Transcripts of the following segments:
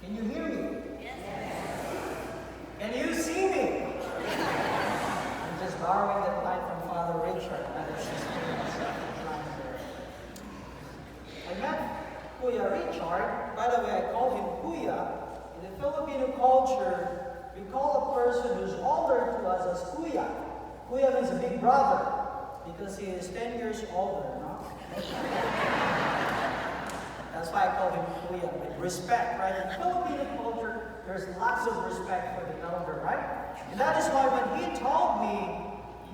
Can you hear me? Can you see me? I'm just borrowing that line from Father Richard. I met Kuya Richard. By the way, I call him Kuya. In the Filipino culture, we call a person who's older to us as Kuya. Kuya means a big brother because he is 10 years older. No? That's why I call him Kuya, with respect, right? In Filipino culture, there's lots of respect for the elder, right? And that is why when he told me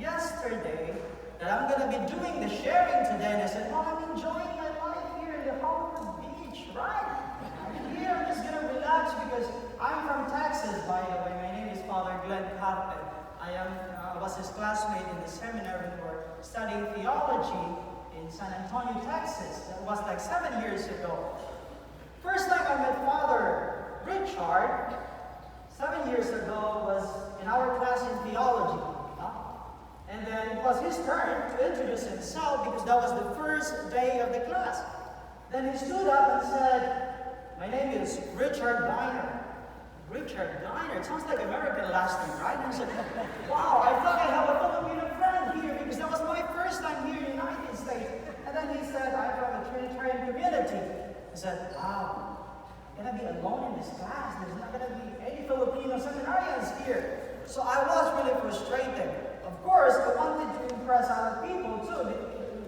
yesterday that I'm going to be doing the sharing today, and I said, oh, I'm enjoying my life here in the Hollywood Beach, right? I'm here, I'm just going to relax because I'm from Texas, by the way. My name is Father Glenn Carpet. I was his classmate in the seminary for studying theology in San Antonio, Texas. That was like 7 years ago. First time I met Father Richard, 7 years ago, was in our class in theology. And then it was his turn to introduce himself because that was the first day of the class. Then he stood up and said, my name is Richard Diner. Richard Diner, it sounds like American last name, right? And I said, wow, I thought I have a Filipino friend here because that was my first time here in the United States. And then he said, I'm from a Trinitarian community. I said, wow, I'm going to be alone in this class. There's not going to be any Filipino seminarians here. So I was really frustrated. Of course, I wanted to impress other people too.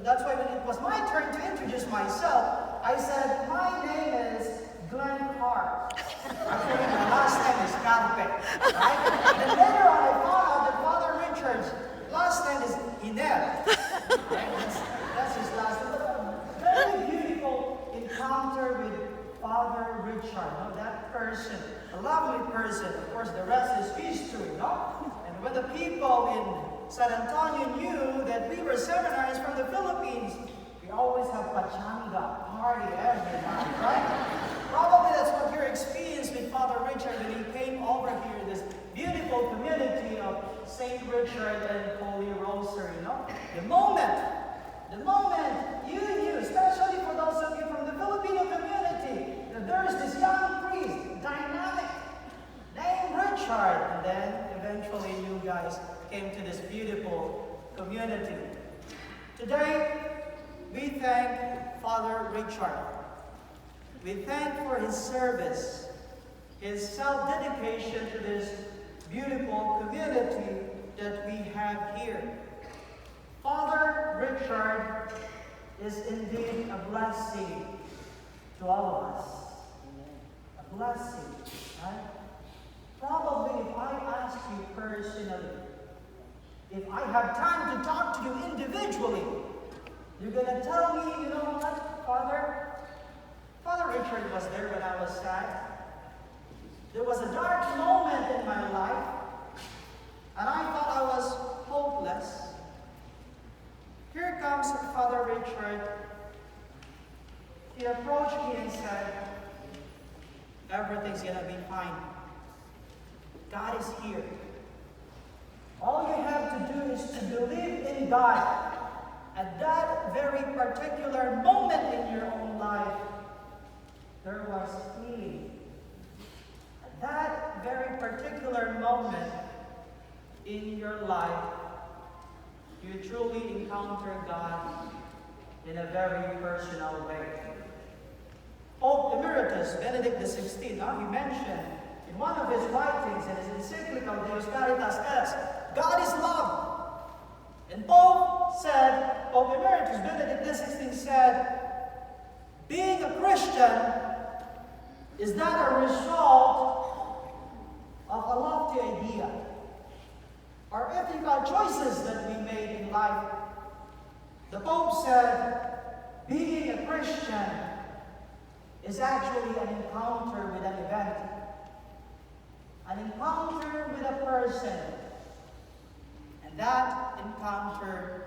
That's why when it was my turn to introduce myself, I said, my name is Glenn Carr. Actually, my last name is Carpe, right? And later on, I found out that Father Richard's last name is Iner. Right? That's his last name. A very beautiful encounter with Father Richard. No? That person, a lovely person. Of course, the rest is history, no? And when the people in San Antonio knew that we were seminaries from the Philippines, we always have pachanga, party every night, right? Probably that's what your experience with Father Richard when he came over here, this beautiful community of St. Richard and Holy Rosary, you know? The moment you knew, especially for those of you from the Filipino community, that there's this young priest, dynamic, named Richard, and then eventually you guys came to this beautiful community. Today, we thank Father Richard. We thank for his service, his self-dedication to this beautiful community that we have here. Father Richard is indeed a blessing to all of us. A blessing, right? Probably if I ask you personally, if I have time to talk to you individually, you're going to tell me, you know what, Father Richard was there when I was sad. There was a dark moment in my life, and I thought I was hopeless. Here comes Father Richard. He approached me and said, everything's going to be fine. God is here. All you have to do is to believe in God. At that very particular moment in your own life, there was healing. At that very particular moment in your life, you truly encounter God in a very personal way. Pope Emeritus Benedict XVI, he mentioned in one of his writings, in his encyclical Deus Caritas Est, God is love. And Pope Emeritus Benedict XVI said, being a Christian is not a result of a lofty idea or ethical choices that we made in life. The Pope said, being a Christian is actually an encounter with an event, an encounter with a person, and that encounter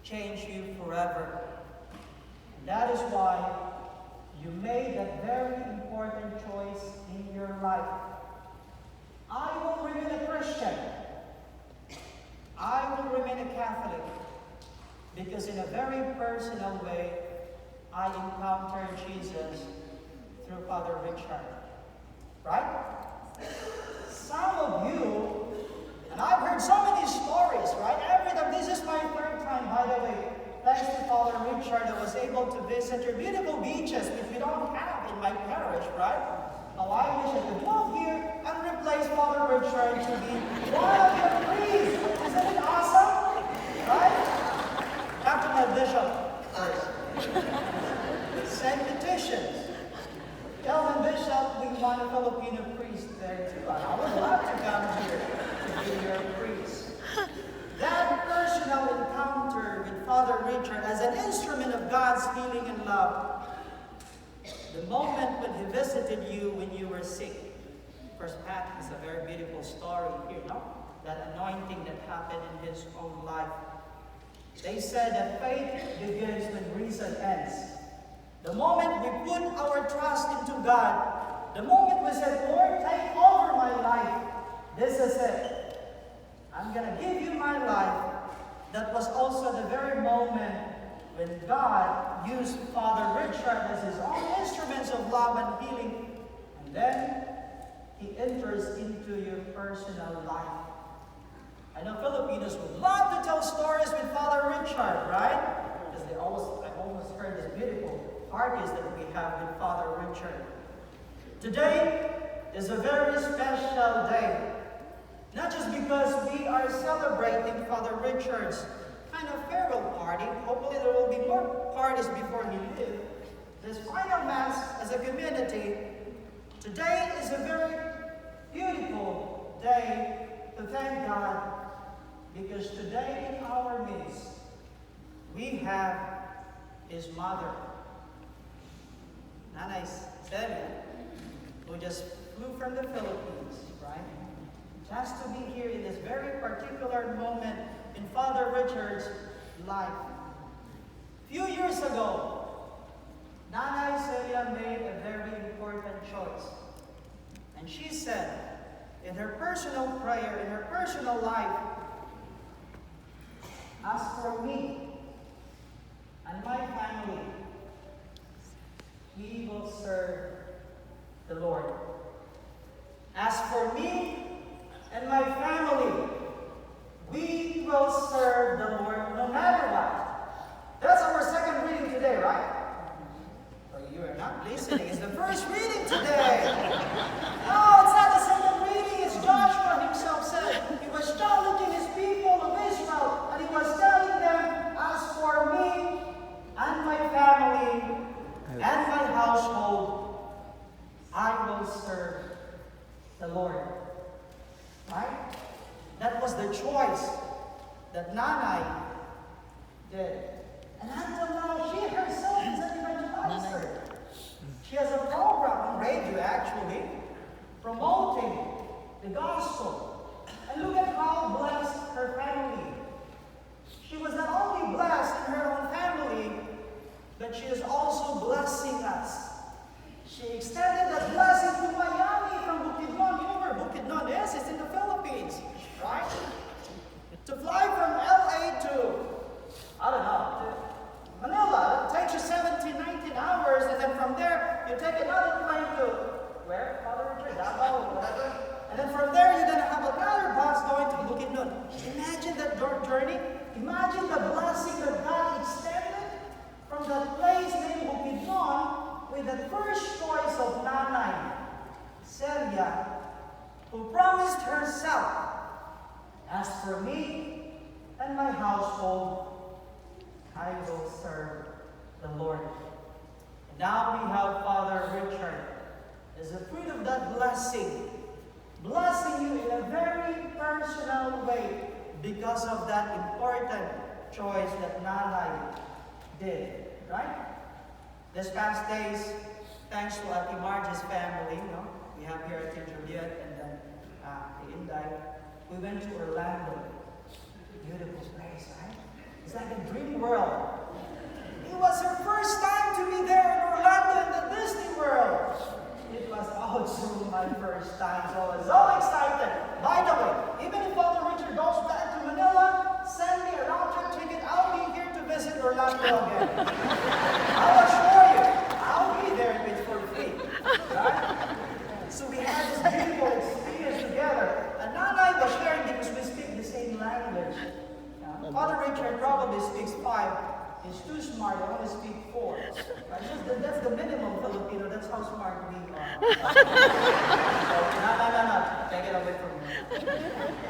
changed you forever. And that is why you made that very important choice in your life. I will remain a Christian. I will remain a Catholic. Because in a very personal way, I encountered Jesus through Father Richard. right? Some of you, and I've heard so many stories, right? Every time, this is my third time, by the way. Thanks to Father Richard, I was able to visit your beautiful beaches, which we don't have in my parish, right? Oh, I wish I could move here and replace Father Richard to be one of your priests. Isn't it awesome? Right? After my bishop first. Send petitions. Tell the bishop we want a Filipino priest there too. I would love to come here to be your priest. That personal encounter with Father Richard as an instrument of God's healing and love. The moment when he visited you when you were sick. First, Pat is a very beautiful story here, no? That anointing that happened in his own life. They said that faith begins when reason ends. The moment we put our trust into God, the moment we said, Lord, take over my life, this is it. I'm going to give you my life. That was also the very moment when God used Father Richard as his own instruments of love and healing. And then he enters into your personal life. I know Filipinos would love to tell stories with Father Richard, right? Because I've always heard this beautiful parties that we have with Father Richard. Today is a very special day. Not just because we are celebrating Father Richard's kind of farewell party. Hopefully there will be more parties before he leaves. This final Mass as a community, today is a very beautiful day to thank God, because today in our midst we have his mother, Nanay Celia, who just flew from the Philippines, right? Just to be here in this very particular moment in Father Richard's life. A few years ago, Nanay Celia made a very important choice. And she said, in her personal prayer, in her personal life, as for me and my family, we will serve the Lord. As for me and my family, we will serve the Lord no matter what. That's our second reading today, right? Or you are not listening. It's the first reading today. No, it's not the second reading. It's Joshua himself said. He was challenging his people of Israel, and he was telling them, as for me and my family and my household, I will serve the Lord. Right? That was the choice that Nanay did. And until now, she herself is an evangelizer. She has a program on radio, actually, promoting the gospel. And look at how blessed her family. She was not only blessed in her own family, but she is also blessing us. She extended that blessing to Miami from Bukidnon. You know where Bukidnon is? It's in the Philippines, right? To fly from LA to, I don't know, to Manila, it takes you 17, 19 hours, and then from there, you take another plane to, where? Father Richard, Davao, or whatever. And then from there, you're going to have another bus going to Bukidnon. Imagine that journey. Imagine the blessing that God extended from that place named Bukidnon, with the first choice of Nanay Celia, who promised herself, as for me and my household, I will serve the Lord. And now we have Father Richard as a fruit of that blessing, blessing you in a very personal way because of that important choice that Nanay did, right? This past days, thanks to Ate Marge's family, we have here Ate Juliet and then the Inday, we went to Orlando. Beautiful place, right? It's like a dream world. It was her first time to be there in Orlando in the Disney World. It was also my first time, so I was so excited. By the way, even if Father Richard goes back to Manila, send me a round trip ticket. I'll be here to visit Orlando again. I'll assure you, I'll be there if it's for free. Right? So we had this beautiful experience together. And Nanay was sharing because we speak the same language. Father Richard probably speaks 5. He's too smart, I only speak 4. That's the minimum Filipino, that's how smart we are. No. Take it away from me.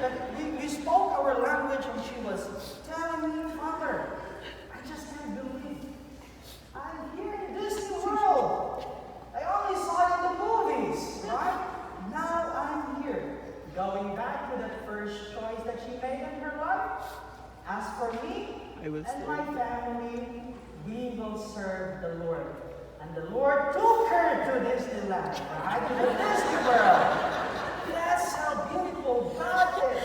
But we spoke our language and she was telling me, Father, I just can't believe I'm here in Disney World. I only saw it in the movies, right? Now I'm here. Going back to that first choice that she made in her life. As for me and my family, we will serve the Lord. And the Lord took her to Disneyland, right? To the Disney World. That's how beautiful God is.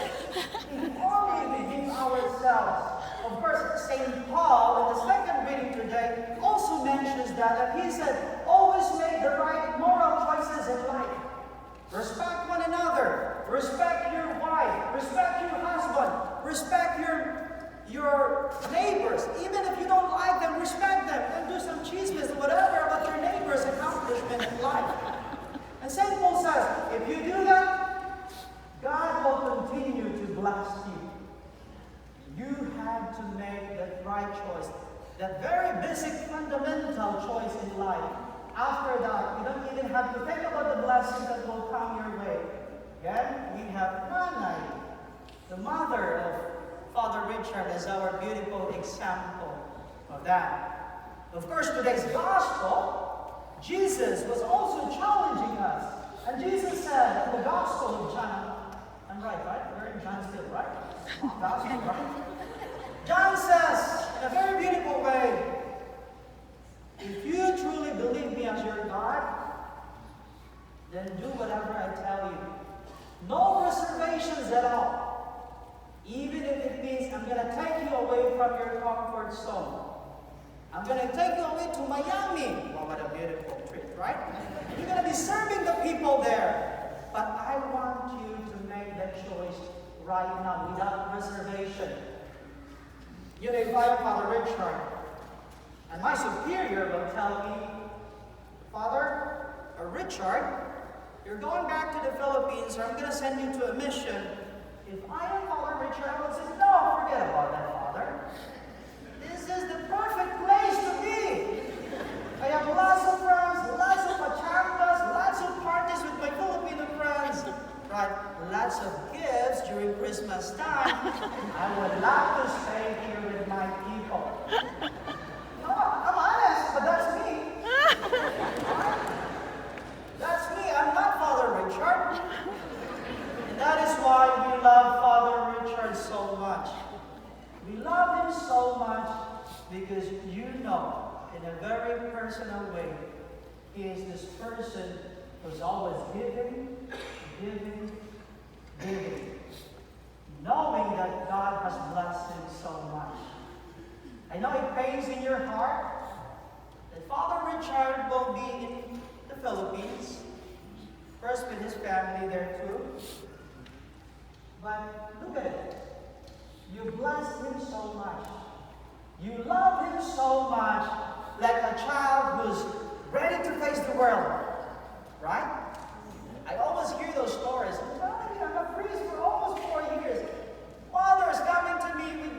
If only we give ourselves. Of course, St. Paul, in the second reading today, also mentions that. And he said, always make the right moral choices in life. Respect one another. Respect your wife. Respect your husband. Respect your neighbors. Even if you don't like them, respect them. And do some chismes, whatever, about your neighbor's accomplishment in life. And St. Paul says, if you do that, God will continue to bless you. You have to make that right choice. That very basic, fundamental choice in life. After that, you don't even have to think about the blessings that will come your way. Again, we have Nanay, the mother of Father Richard, as our beautiful example of that. Of course, today's gospel, Jesus was also challenging us. And Jesus said in the Gospel of John, I'm right? We're in John still, right? Gospel, right? John says, in a very beautiful way, if you truly believe me as your God, then do whatever I tell you. No reservations at all. Even if it means I'm going to take you away from your comfort zone. I'm going to take you away to Miami. Well, what a beautiful trip, right? You're going to be serving the people there. But I want you to make that choice right now without reservation. You know, if I am Father Richard, and my superior will tell me, Father Richard, you're going back to the Philippines, or I'm going to send you to a mission. If I am Father Richard, I will say, no, forget about that, Father. This is the perfect place to be. I have lots of friends, lots of pachangas, lots of parties with my Filipino friends. Right, lots of gifts during Christmas time. I would love to stay here with my people. No, I'm honest, but that's me. That's me. I'm not Father Richard. And that is why we love Father Richard so much. We love him so much because you know, in a very personal way, he is this person who's always giving, knowing that God has blessed him so much. I know it pains in your heart that Father Richard will be in the Philippines, first with his family there too. But look at it. You blessed him so much. You love him so much, like a child who's ready to face the world. Right? I always hear those stories. I'm telling you, I'm a priest for almost 4 years. Fathers coming to me with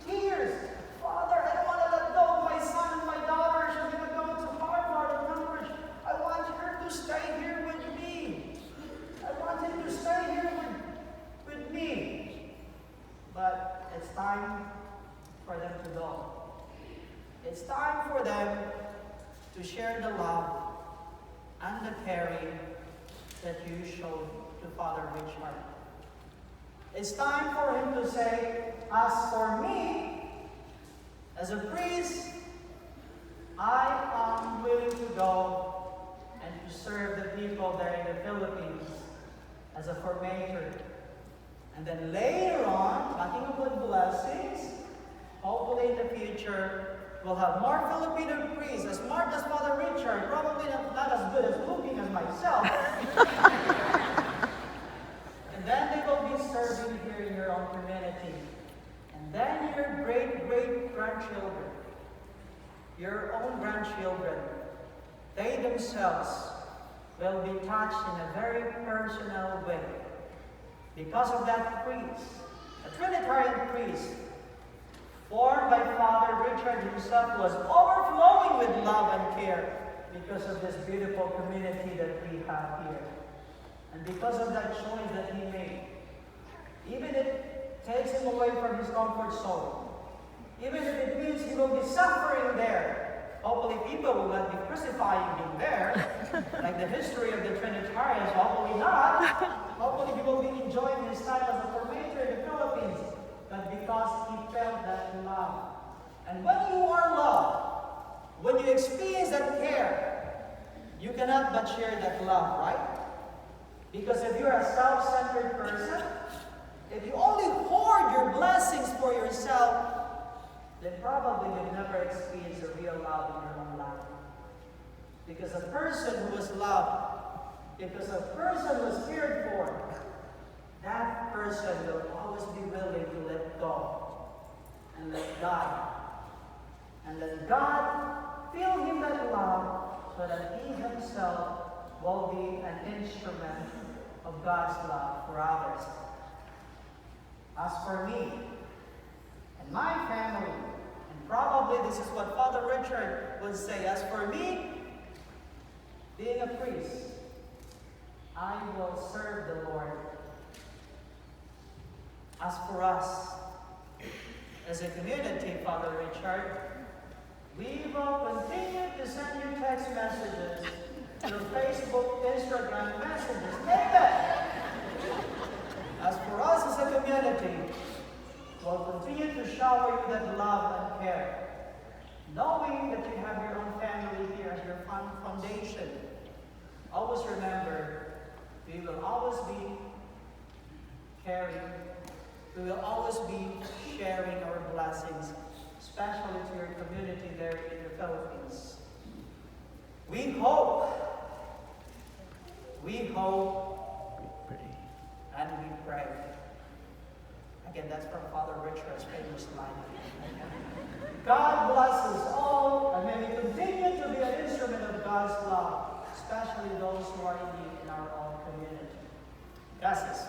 tears. Father, I don't want to let go of my son and my daughter. She's going to go to Harvard or Cambridge. I want her to stay here with me. I want him to stay here with me. But it's time for them to go. It's time for them to share the love and the caring that you showed to Father Richard. It's time for him to say, as for me, as a priest, I am willing to go and to serve the people there in the Philippines as a formator. And then later on, talking about blessings, hopefully in the future, we'll have more Filipino priests, as smart as Father Richard, probably not as good as looking as myself. And then they will be serving here in your own community. And then your great-great-grandchildren, your own grandchildren, they themselves will be touched in a very personal way. Because of that priest, a Trinitarian priest, formed by Father Richard himself, was overflowing with love and care because of this beautiful community that we have here. And because of that choice that he made, even if it takes him away from his comfort zone, even if it means he will be suffering there, hopefully people will not be crucifying him there, like the history of the Trinitarians, hopefully not. Hopefully he will be enjoying his time as a formator in the Philippines, but because he felt that love. And when you are loved, when you experience that care, you cannot but share that love, right? Because if you're a self-centered person, if you only hoard your blessings for yourself, then probably you've never experienced a real love in your own life. Because a person who was loved, because a person who was cared for, that person will always be willing to let go and let God. And let God fill him that love so that he himself will be an instrument of God's love for others. As for me and my family, and probably this is what Father Richard would say, as for me, being a priest, I will serve the Lord. As for us, as a community, Father Richard, we will continue to send you text messages, through Facebook, Instagram messages. Amen! As for us as a community, we'll continue to shower you that love and care, knowing that you have your own family here as your foundation. Always remember, we will always be caring. We will always be sharing our blessings, especially to your community there in the Philippines. We hope, and we pray. Again, that's from Father Richard's famous line. God bless us all, and may we continue to be an instrument of God's love, especially those who are in need in our own community. Gracias.